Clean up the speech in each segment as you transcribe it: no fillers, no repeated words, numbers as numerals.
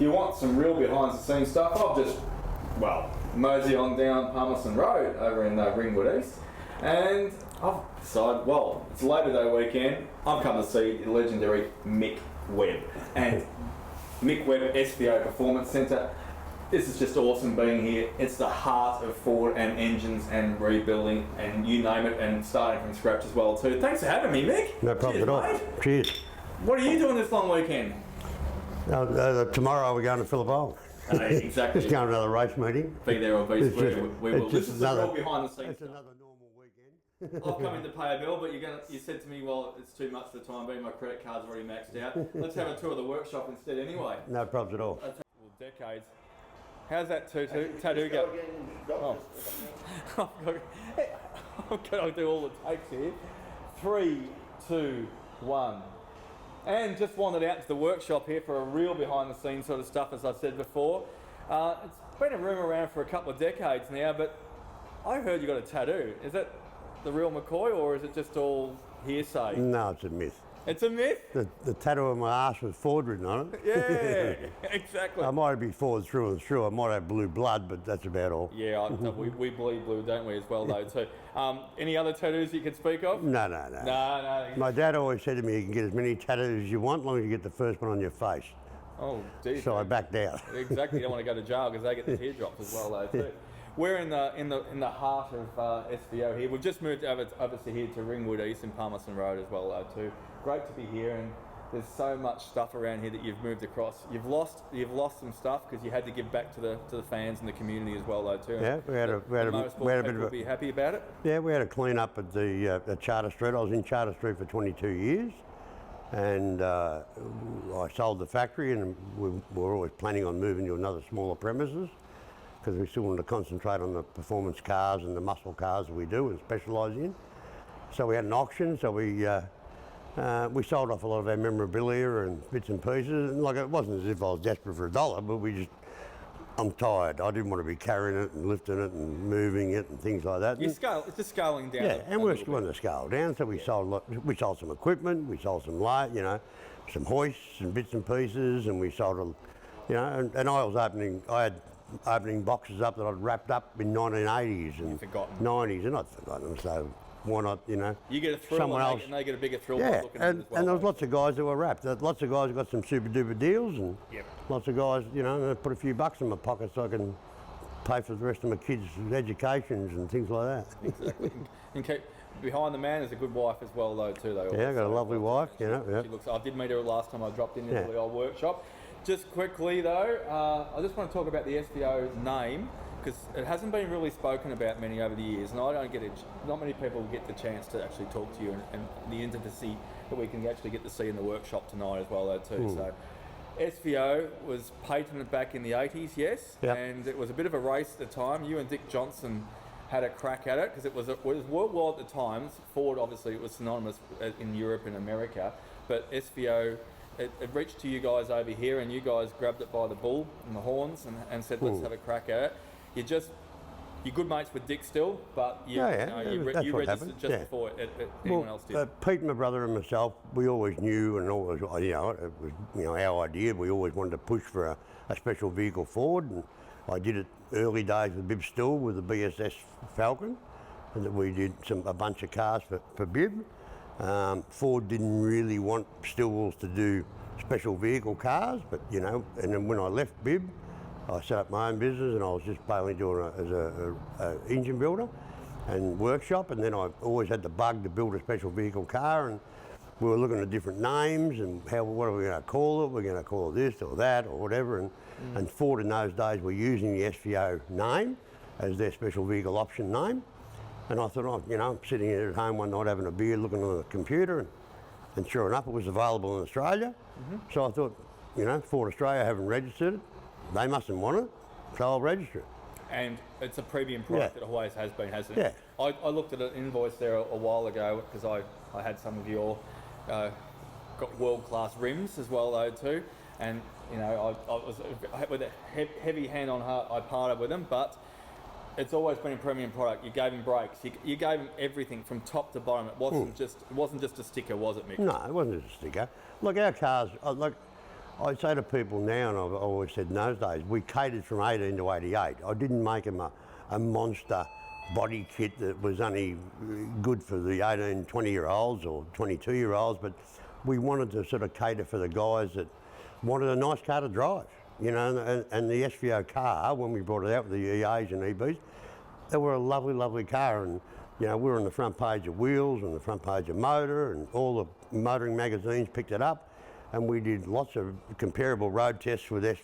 you want some real behind the scenes stuff, I've just, mosey on down Palmerston Road over in Ringwood East, and I've decided, it's Labor Day weekend, I've come to see the legendary Mick Webb. And Mick Webb SVO Performance Centre, this is just awesome being here. It's the heart of Ford and engines and rebuilding and you name it, and starting from scratch as well too. Thanks for having me, Mick. No problem at all. Mate. Cheers. What are you doing this long weekend? Tomorrow we're going to Phillip. Exactly. Just going to another race meeting. Be there or be square. We will. This is all behind the scenes. It's another normal weekend. I've come in to pay a bill, but you said to me, it's too much for the time being. My credit card's already maxed out. Let's have a tour of the workshop instead anyway. No problems at all. Decades. How's that tattoo go? I've got to do all the takes here. 3, 2, 1. And just wandered out to the workshop here for a real behind the scenes sort of stuff, as I said before. It's been a rumour around for a couple of decades now, but I heard you got a tattoo. Is that the real McCoy, or is it just all hearsay? No, it's a myth. It's a myth? The tattoo on my arse was Ford written on it. Yeah, exactly. I might be Ford through and through. I might have blue blood, but that's about all. Yeah, we bleed blue, don't we, as well, though, too. Any other tattoos you could speak of? No. No. My dad always said to me, you can get as many tattoos as you want, as long as you get the first one on your face. Oh, dear. So I backed out. Exactly. You don't want to go to jail because they get the teardrops as well, though, too. We're in the heart of SVO here. We've just moved over to here to Ringwood East and Palmerston Road as well, though, too. Great to be here, and there's so much stuff around here that you've moved across. You've lost some stuff because you had to give back to the fans and the community as well, though, too. Yeah, we had a bit of a. Be happy about it. Yeah, we had a clean up at the Charter Street. I was in Charter Street for 22 years, and I sold the factory, and we were always planning on moving to another smaller premises, because we still wanted to concentrate on the performance cars and the muscle cars that we do and specialise in. So we had an auction, so we sold off a lot of our memorabilia and bits and pieces. And it wasn't as if I was desperate for $1, but I'm tired. I didn't want to be carrying it and lifting it and moving it and things like that. It's just scaling down. Yeah, and we wanted to scale down, so we sold some equipment, we sold some some hoists and bits and pieces, and we sold and I had opening boxes up that I'd wrapped up in 1980s and 90s, and I'd forgotten them, so why not, You get a thrill and they get a bigger thrill by looking at it as well. And there was lots of guys that were wrapped. Lots of guys got some super duper deals, and lots of guys, put a few bucks in my pocket so I can pay for the rest of my kids' educations and things like that. Exactly. And behind the man is a good wife as well, though, too. Yeah, I got a lovely wife, She looks. I did meet her last time I dropped into the old workshop. Just quickly though, I just want to talk about the SVO name, because it hasn't been really spoken about many over the years, and not many people get the chance to actually talk to you, and the intimacy that we can actually get to see in the workshop tonight as well, though, too. So SVO was patented back in the 80s, yes, and it was a bit of a race at the time. You and Dick Johnson had a crack at it, because it was worldwide at the time. Ford, obviously, it was synonymous in Europe and America, but SVO, it reached to you guys over here, and you guys grabbed it by the bull and the horns and said, let's have a crack at it. You're good mates with Dick still, but you registered just before anyone else did. Pete, my brother, and myself, we always knew, and always, it was our idea. We always wanted to push for a special vehicle Ford, and I did it early days with Bib Still with the BSS Falcon, and that we did a bunch of cars for Bib. Ford didn't really want Stillwells to do special vehicle cars, but and then when I left Bib, I set up my own business, and I was just mainly doing it as a engine builder and workshop, and then I always had the bug to build a special vehicle car, and we were looking at different names and what are we going to call it? We're going to call it this or that or whatever, and Ford in those days were using the SVO name as their special vehicle option name. And I thought, I'm sitting here at home one night having a beer, looking on the computer, and sure enough, it was available in Australia. So I thought, Ford Australia haven't registered it. They mustn't want it, so I'll register it. And it's a premium product that always has been, hasn't it? Yeah. I looked at an invoice there a while ago, because I had some of your got world-class rims as well, though, too. And, I was with a heavy hand on heart, I parted with them, but it's always been a premium product. You gave him brakes. You gave him everything from top to bottom. It wasn't just a sticker, was it, Mick? No, it wasn't just a sticker. Look, our cars. I say to people now, and I've always said in those days, we catered from 18 to 88. I didn't make them a monster body kit that was only good for the 18, 20-year-olds or 22-year-olds, but we wanted to sort of cater for the guys that wanted a nice car to drive, you know, and the SVO car, when we brought it out with the EAs and EBs, they were a lovely, lovely car, and you know, we were on the front page of Wheels and the front page of Motor, and all the motoring magazines picked it up, and we did lots of comparable road tests with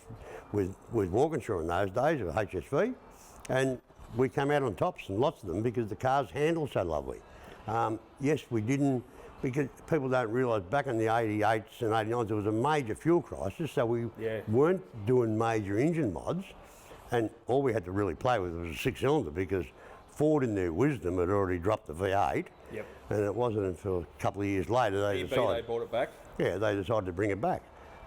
Walkinshaw in those days, with HSV, and we came out on tops in lots of them because the cars handle so lovely. Yes, we didn't, because people don't realise back in the 88s and 89s there was a major fuel crisis, so we weren't doing major engine mods, and all we had to really play with was a six-cylinder because Ford in their wisdom had already dropped the V8, and it wasn't until a couple of years later they decided... They brought it back? Yeah, they decided to bring it back.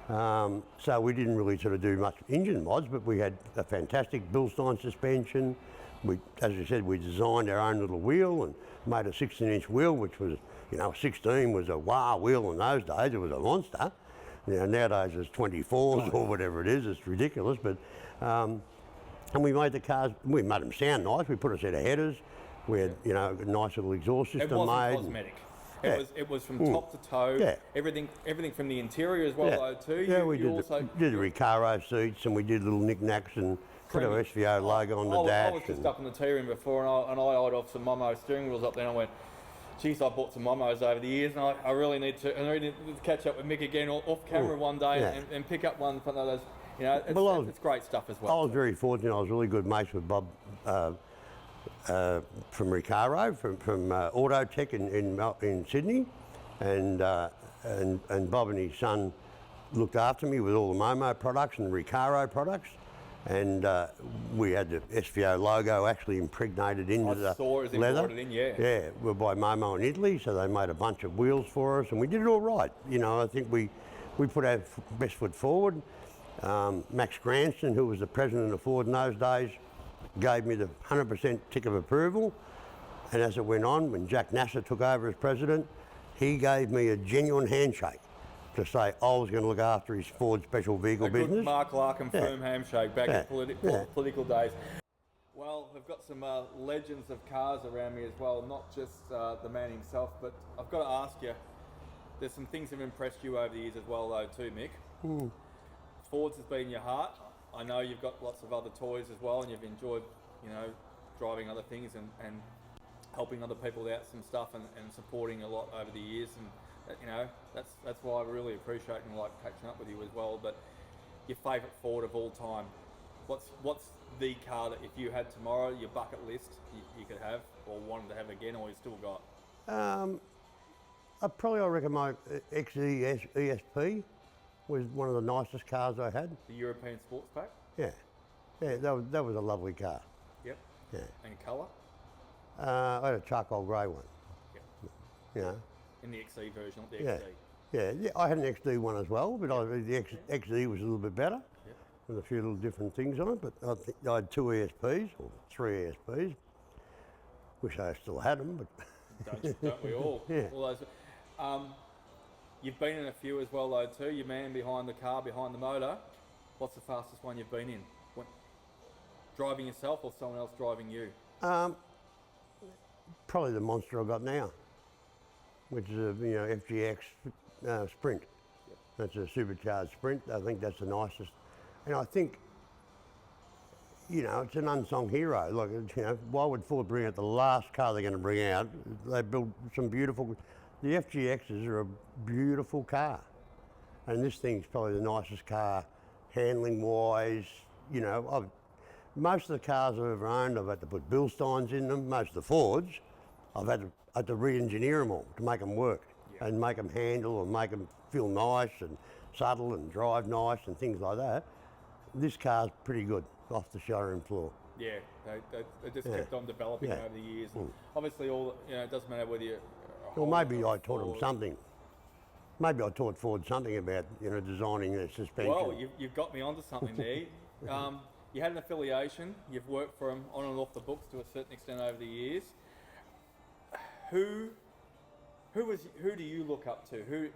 So we didn't really sort of do much engine mods, but we had a fantastic Bilstein suspension. We, as you said, we designed our own little wheel and made a 16-inch wheel, which was, you know, 16 was a wow wheel in those days. It was a monster. You know, nowadays it's 24s or whatever it is. It's ridiculous. But and we made the cars. We made them sound nice. We put a set of headers. We had, you know, a nice little exhaust system made. It wasn't cosmetic. It was from top to toe. Yeah. Everything from the interior as well, though, too. Yeah, we did the Recaro seats, and we did little knickknacks and put our SVO logo on the dash. I was just up in the tea room before, and I eyed off some Momo steering wheels up there, and I went, geez, I bought some Momos over the years, and I really need to catch up with Mick again off camera one day and pick up one from those. You know, it's great stuff as well. I was very fortunate. I was really good mates with Bob from Recaro, from Autotech in Sydney, and Bob and his son looked after me with all the Momo products and Recaro products. And we had the SVO logo actually impregnated into the leather. Yeah, we're by Momo in Italy, so they made a bunch of wheels for us, and we did it all right. You know, I think we put our best foot forward. Max Granston, who was the president of Ford in those days, gave me the 100% tick of approval. And as it went on, when Jack Nasser took over as president, he gave me a genuine handshake to say I was going to look after his Ford special vehicle business. Good Mark Larkin firm handshake back in political days. Well, we've got some legends of cars around me as well, not just the man himself, but I've got to ask you, there's some things that have impressed you over the years as well, though, too, Mick. Ford's has been your heart. I know you've got lots of other toys as well, and you've enjoyed, you know, driving other things and helping other people out some stuff and supporting a lot over the years. And you know, that's why I really appreciate and like catching up with you as well. But your favourite Ford of all time, what's the car that if you had tomorrow, your bucket list you could have or wanted to have again, or you still got? I reckon my XE ESP was one of the nicest cars I had. The European Sports Pack? Yeah, that was a lovely car. Yep. Yeah. And colour? I had a charcoal grey one. Yep. You know. In the XE version, not the XD. Yeah, I had an XD one as well, but the XE was a little bit better. Yep. With a few little different things on it, but I think I had 2 ESPs, or 3 ESPs. Wish I still had them, but... Don't we all? Yeah. All those. You've been in a few as well, though, too. Your man behind the car, behind the motor. What's the fastest one you've been in? Driving yourself or someone else driving you? Probably the monster I've got now, which is a FGX Sprint. Yep. That's a supercharged Sprint. I think that's the nicest. And I think, it's an unsung hero. Like, why would Ford bring out the last car they're going to bring out? They built some beautiful... The FGXs are a beautiful car. And this thing's probably the nicest car, handling-wise. Most of the cars I've ever owned, I've had to put Bilsteins in them. Most of the Fords, I've had to re-engineer them all to make them work and make them handle and make them feel nice and subtle and drive nice and things like that. This car's pretty good off the showroom floor. Yeah, they just kept on developing over the years. And obviously, it doesn't matter whether you're... Well, maybe I taught them something. Maybe I taught Ford something about, designing their suspension. Well, you've got me onto something there. You had an affiliation. You've worked for them on and off the books to a certain extent over the years. Who Who do you look up to? Who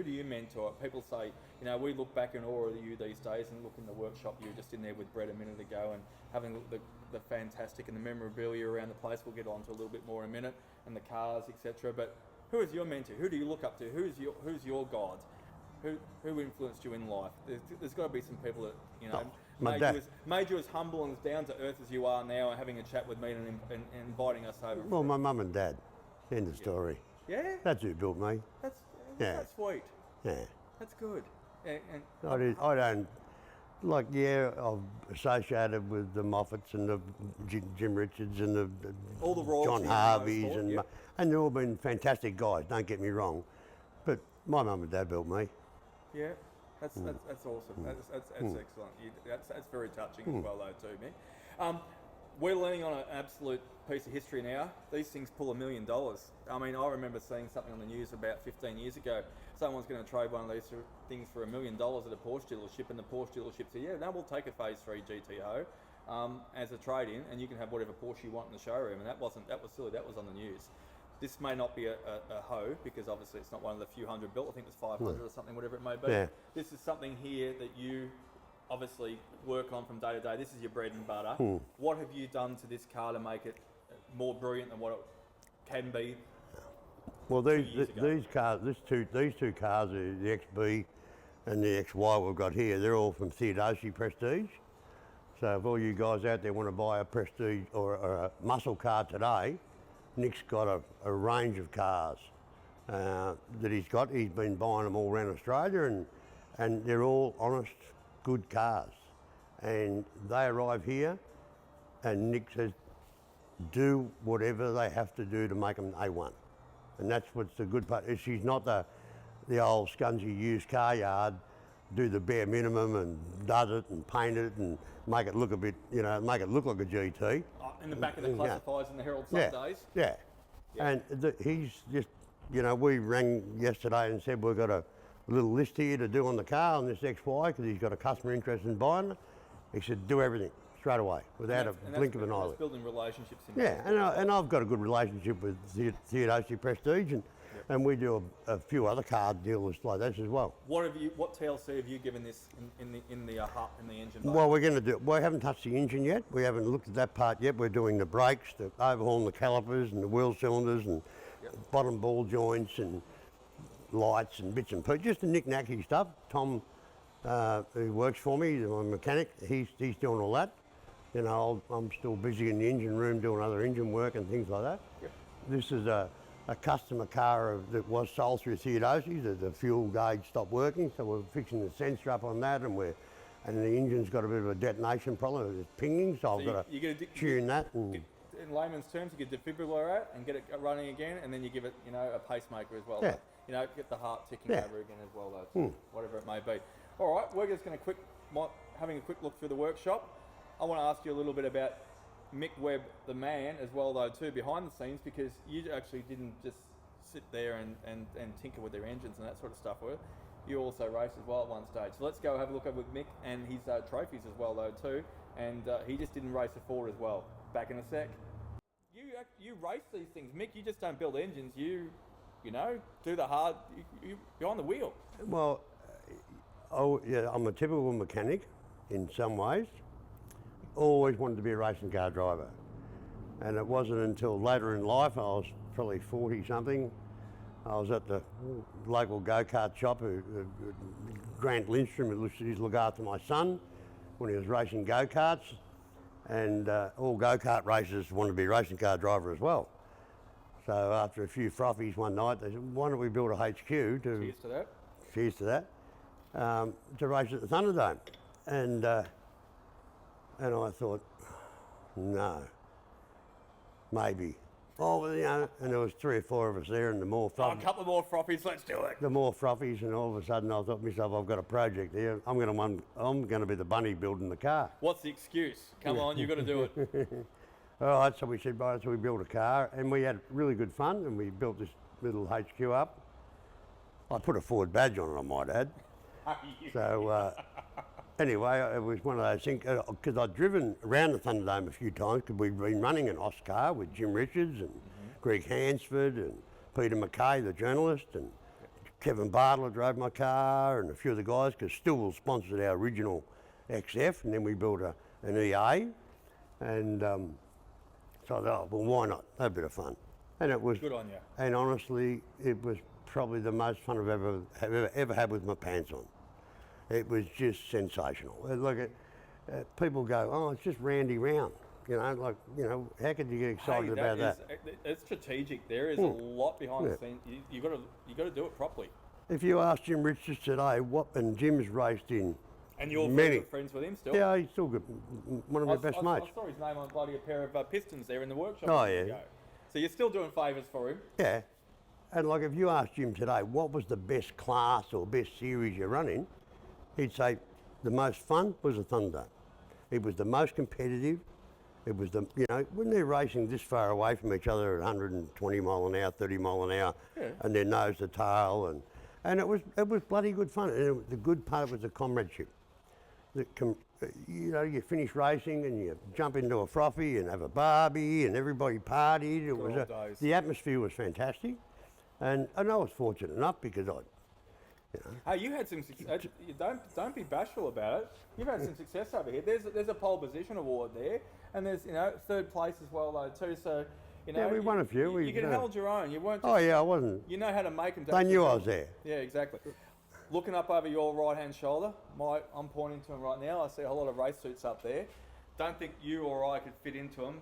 do you mentor? People say, we look back in awe of you these days and look in the workshop. You were just in there with Brett a minute ago and having the fantastic and the memorabilia around the place. We'll get on to a little bit more in a minute, and the cars, etc. But who is your mentor? Who do you look up to? Who's your god? Who influenced you in life? There's got to be some people that made you as humble and as down to earth as you are now, and having a chat with me and inviting us over. Well, my mum and dad. End of story. Yeah? That's who built me. That's sweet. Yeah. That's good. And I don't, I've associated with the Moffats and the Jim Richards and the all the royalty John Harveys and they've all been fantastic guys, don't get me wrong. But my mum and dad built me. Yeah, that's awesome. That's excellent. That's very touching as well though too, Mick. We're leaning on an absolute piece of history now. These things pull $1 million. I mean, I remember seeing something on the news about 15 years ago. Someone's going to trade one of these things for $1 million at a Porsche dealership, and the Porsche dealership said, "Yeah, no, we'll take a Phase 3 GTO as a trade-in, and you can have whatever Porsche you want in the showroom." And that was silly. That was on the news. This may not be a hoe, because obviously it's not one of the few hundred built. I think it was 500 or something, whatever it may be. Yeah. This is something here that you obviously work on from day to day. This is your bread and butter. What have you done to this car to make it more brilliant than what it can be? Well, these cars, these two cars, are the XB and the XY we've got here. They're all from Theodosi Prestige. So if all you guys out there want to buy a Prestige or a muscle car today, Nick's got a range of cars that he's got. He's been buying them all around Australia, and they're all honest, good cars. And they arrive here, and Nick says, do whatever they have to do to make them A1. And that's what's the good part. She's not the old scungy used car yard, do the bare minimum and does it and paint it and make it look a bit, make it look like a GT. In the back of the classifieds and the Herald Sundays. Yeah. And he's just, we rang yesterday and said we've got a little list here to do on the car on this XY because he's got a customer interest in buying it. He said, do everything straight away without a blink of an eyelid. That's building relationships. And I've got a good relationship with Theodosi Prestige, and we do a few other car dealers like this as well. What TLC have you given this in the engine bay? Well, we haven't touched the engine yet. We haven't looked at that part yet. We're doing the brakes, overhauling the calipers and the wheel cylinders and bottom ball joints and lights and bits and pieces, just the knick-knacky stuff. Tom, who works for me, my mechanic, he's doing all that. I'm still busy in the engine room doing other engine work and things like that. Yep. This is a customer car that was sold through Theodosi. The fuel gauge stopped working, so we're fixing the sensor up on that, and the engine's got a bit of a detonation problem. It's pinging, so I've got to tune that. In layman's terms, you get defibrillator out and get it running again, and then you give it, a pacemaker as well. Yeah. Get the heart ticking over again as well, though. Whatever it may be. All right, we're just going to having a quick look through the workshop. I want to ask you a little bit about Mick Webb, the man, as well, though, too, behind the scenes, because you actually didn't just sit there and tinker with their engines and that sort of stuff, were you? Also raced as well at one stage. So let's go have a look over with Mick and his trophies as well, though, too. And he just didn't race a Ford as well. Back in a sec. You race these things, Mick. You just don't build engines. You do the hard. You're on the wheel. Well, I'm a typical mechanic in some ways. Always wanted to be a racing car driver. And it wasn't until later in life, I was probably 40 something, I was at the local go-kart shop, Grant Lindstrom, who used to look after my son when he was racing go-karts. And all go-kart racers want to be a racing car driver as well. So after a few frothies one night, they said, why don't we build a HQ to... Cheers to that. Cheers to that. To race at the Thunderdome. And I thought, no, maybe. Oh, and there was 3 or 4 of us there, and the more frothies... a couple more frothies, let's do it. The more frothies, and all of a sudden I thought to myself, I've got a project here. I'm going to be the bunny building the car. What's the excuse? Come on, you've got to do it. All right, so we said, right, so we built a car, and we had really good fun, and we built this little HQ up. I put a Ford badge on it, I might add. So anyway, it was one of those things, because I'd driven around the Thunderdome a few times, because we'd been running an Oscar with Jim Richards and Greg Hansford and Peter McKay, the journalist, and Kevin Bartler drove my car, and a few of the guys, because Stillwell sponsored our original XF, and then we built an EA, and so I thought, oh, well, why not? Have a bit of fun. And it was Good on you. And honestly, it was probably the most fun I've ever had with my pants on. It was just sensational. People go, oh, it's just Randy Round. How could you get excited about that? It's strategic. There is a lot behind the scenes. You got to do it properly. If you ask Jim Richards today, and Jim's raced in and you're many friends with him still? Yeah, he's still good. One of my best mates. I saw his name on a pair of pistons there in the workshop. Oh, yeah. Ago. So you're still doing favours for him? Yeah. And if you ask Jim today, what was the best class or best series you're running, he'd say the most fun was the Thunderdome. It was the most competitive. It was when they're racing this far away from each other at 120 mile an hour, 30 mile an hour, and they're nose to tail, and it was bloody good fun. And the good part was the comradeship. You finish racing and you jump into a frothy and have a barbie and everybody partied. The atmosphere was fantastic, and I was fortunate enough because Hey, you had some success. Don't be bashful about it. You've had some success over here. There's a pole position award there, and there's third place as well though too. So we won a few. You can hold your own. You weren't. I wasn't. You know how to make them. They knew I was there. Yeah, exactly. Looking up over your right hand shoulder, I'm pointing to him right now. I see a whole lot of race suits up there. Don't think you or I could fit into them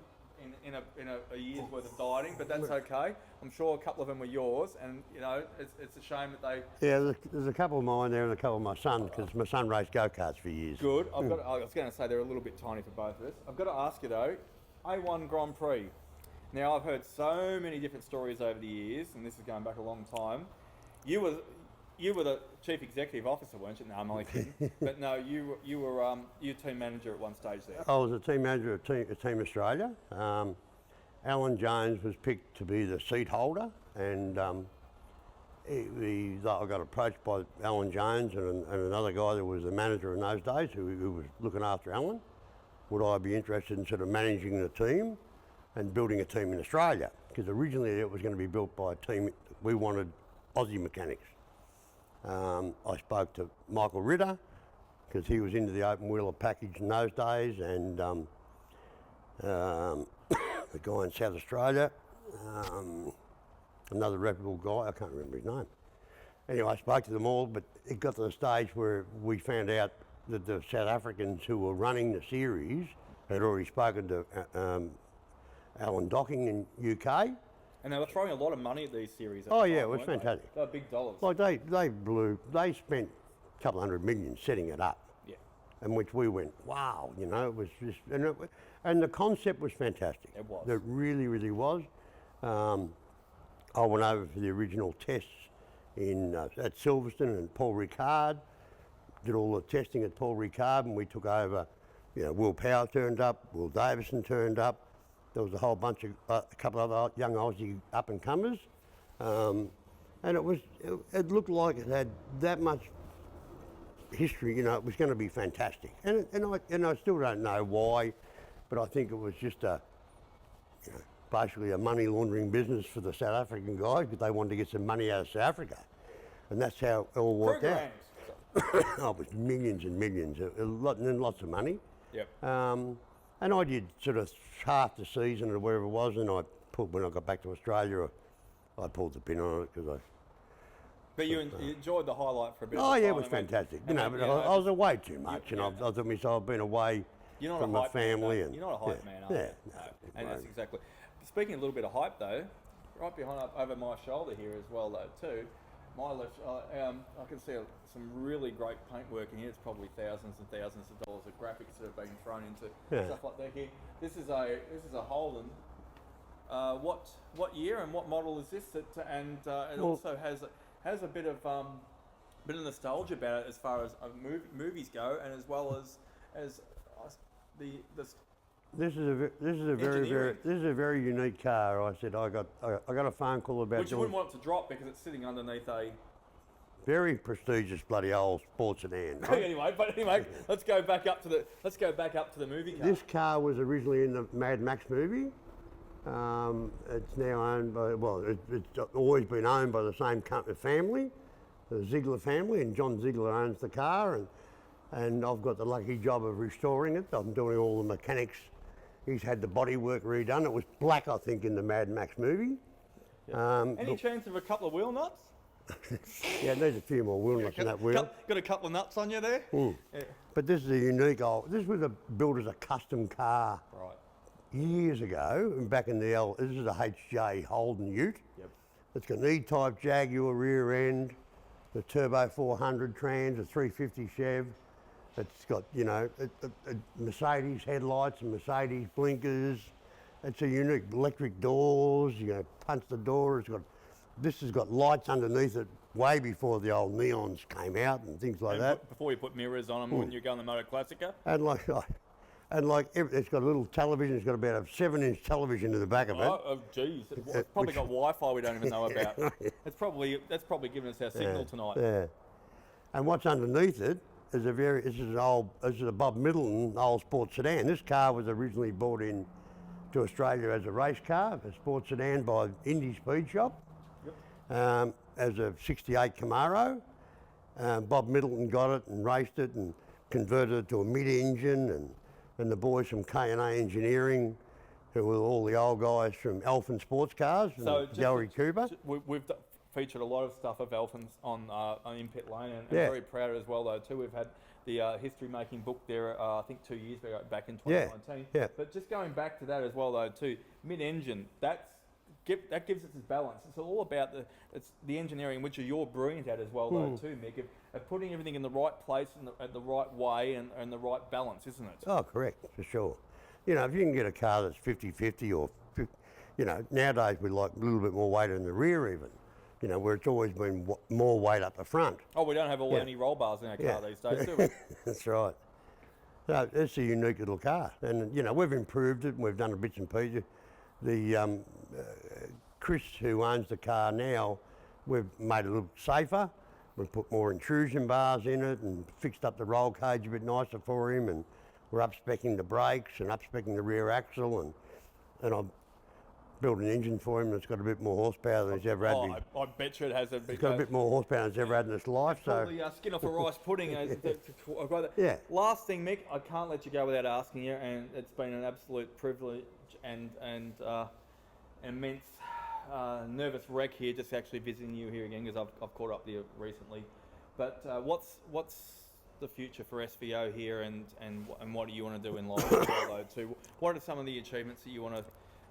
in a year's worth of dieting, but that's okay. I'm sure a couple of them were yours, and it's a shame that they. Yeah, there's a couple of mine there and a couple of my son, because my son raced go-karts for years. Good. I was going to say they're a little bit tiny for both of us. I've got to ask you though, A1 Grand Prix. Now I've heard so many different stories over the years, and this is going back a long time. You were the chief executive officer, weren't you? No, I'm only kidding. But no, you were team manager at one stage there. I was a team manager at Team Australia. Alan Jones was picked to be the seat holder, and I got approached by Alan Jones and another guy that was the manager in those days who was looking after Alan. Would I be interested in sort of managing the team and building a team in Australia? Because originally it was going to be built by a team, we wanted Aussie mechanics. I spoke to Michael Ritter because he was into the open wheeler package in those days, and the guy in South Australia, another reputable guy, I can't remember his name. Anyway, I spoke to them all, but it got to the stage where we found out that the South Africans who were running the series had already spoken to Alan Docking in UK. And they were throwing a lot of money at these series. Oh yeah, it was fantastic. They were big dollars. Like they spent a couple $100 million setting it up. Yeah. And which we went, wow, it was just, and the concept was fantastic. It was. It really, really was. I went over for the original tests at Silverstone, and Paul Ricard did all the testing at Paul Ricard, and we took over. Will Power turned up, Will Davison turned up. There was a whole bunch of a couple of other young Aussie up and comers, and it looked like it had that much history. It was going to be fantastic, and I still don't know why, but I think it was just basically a money laundering business for the South African guys, because they wanted to get some money out of South Africa, and that's how it all worked out. It was millions and millions, and lots of money. Yep. And I did sort of half the season or wherever it was, and when I got back to Australia, I pulled the pin on it because But you enjoyed the highlight for a bit. Oh yeah, it was fantastic. But I was away too much, and I thought to myself, I've been away from my family. You're not a hype man, are you? No. And that's exactly. Speaking a little bit of hype though, right behind over my shoulder here as well though too. My left, I can see some really great paintwork in here. It's probably thousands and thousands of dollars of graphics that have been thrown into stuff like that here. This is a Holden. What year and what model is this? It also has a bit of nostalgia about it as far as movies go, and as well as the. This is a very unique car. I said I got a phone call about. Which you wouldn't want it to drop because it's sitting underneath a very prestigious bloody old Sports Sedan. Right? anyway, let's go back up to the movie car. This car was originally in the Mad Max movie, It's now owned by, well, it's always been owned by the same family, the Ziegler family, and John Ziegler owns the car, and I've got the lucky job of restoring it. I'm doing all the mechanics. He's had the bodywork redone. It was black, I think, in the Mad Max movie. Any chance of a couple of wheel nuts? Yeah, there's a few more wheel nuts in that wheel. Got a couple of nuts on you there? Yeah. But this is a unique this was built as a custom car years ago, and back in the this is a HJ Holden Ute. Yep. It's got an E-type Jaguar rear end, the turbo 400 trans, a 350 Chev. It's got, you know, a Mercedes headlights and Mercedes blinkers. It's a unique electric doors. You know, punch the door. This has got lights underneath it way before the old neons came out and things like that. Before you put mirrors on them when you're going the Moto Classica. And it's got a little television. It's got about a 7-inch television in the back of it. Oh, geez. It's probably got Wi-Fi we don't even know about. That's probably giving us our signal tonight. Yeah. And what's underneath it is this is a Bob Middleton old sports sedan. This car was originally brought in to Australia as a race car, a sports sedan by Indy Speed Shop. Yep. As a 68 Camaro. Bob Middleton got it and raced it and converted it to a mid-engine, and the boys from K&A Engineering, who were all the old guys from Elfin Sports Cars, and Gary Cooper. We've featured a lot of stuff of Elfin's on In Pit Lane, and very proud as well though too. We've had the history-making book there, I think 2 years ago, back in 2019. Yeah. But just going back to that as well though too, mid-engine, that gives it its balance. It's all about the engineering, which you're brilliant at as well though too, Mick, of putting everything in the right place and the right way and the right balance, isn't it? Oh, correct, for sure. You know, if you can get a car that's 50-50 or, you know, nowadays we like a little bit more weight in the rear even. You know, where it's always been more weight up the front. Oh, we don't have any roll bars in our car these days, do we? That's right. So it's a unique little car, and you know we've improved it. And we've done a bits and pieces. The Chris, who owns the car now, we've made it a little safer. We've put more intrusion bars in it and fixed up the roll cage a bit nicer for him, and we're up-speccing the brakes and up-speccing the rear axle, and I've built an engine for him that's got a bit more horsepower than he's ever had. I bet you it has It's got a bit more horsepower than he's ever had in his life. So the skin off a rice pudding. Yeah. Last thing, Mick, I can't let you go without asking you, and it's been an absolute privilege and immense nervous wreck here, just actually visiting you here again, because I've caught up with you recently. But what's the future for SVO here, and what do you want to do in life as well, though, too? What are some of the achievements that you want to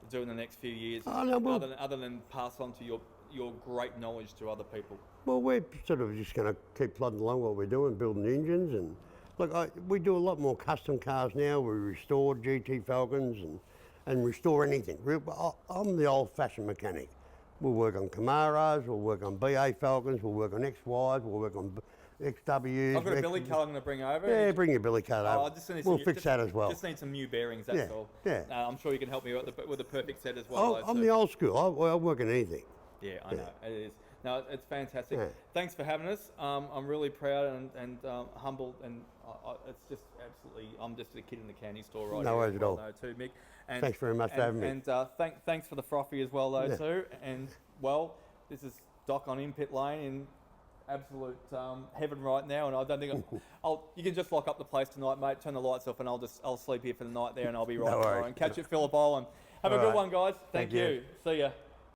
do in the next few years, other than pass on to your great knowledge to other people? Well, we're sort of just going to keep plodding along what we're doing, building engines, and look, we do a lot more custom cars now. We restore GT Falcons and restore anything. I'm the old-fashioned mechanic. We'll work on Camaros, we'll work on BA Falcons, we'll work on XYs, we'll work on XWs. I've got a billy cart I'm going to bring over. Yeah, bring your billy cart over. We'll fix that as well. Just need some new bearings, that's all. Yeah. I'm sure you can help me with the perfect set as well. I'm the old school. I'll work on anything. Yeah, I know. It is. No, it's fantastic. Yeah. Thanks for having us. I'm really proud and humbled, and it's just absolutely, I'm just a kid in the candy store right now. No worries at all. Too, Mick. And, thanks very much for having me. And thanks for the frothy as well, though, too. And, well, this is Doc on In Pit Lane in absolute heaven right now, and I don't think you can just lock up the place tonight, mate. Turn the lights off, and I'll sleep here for the night there, and I'll be right tomorrow. And catch you at Phillip Island. Have a good one, guys. Thank you. See ya.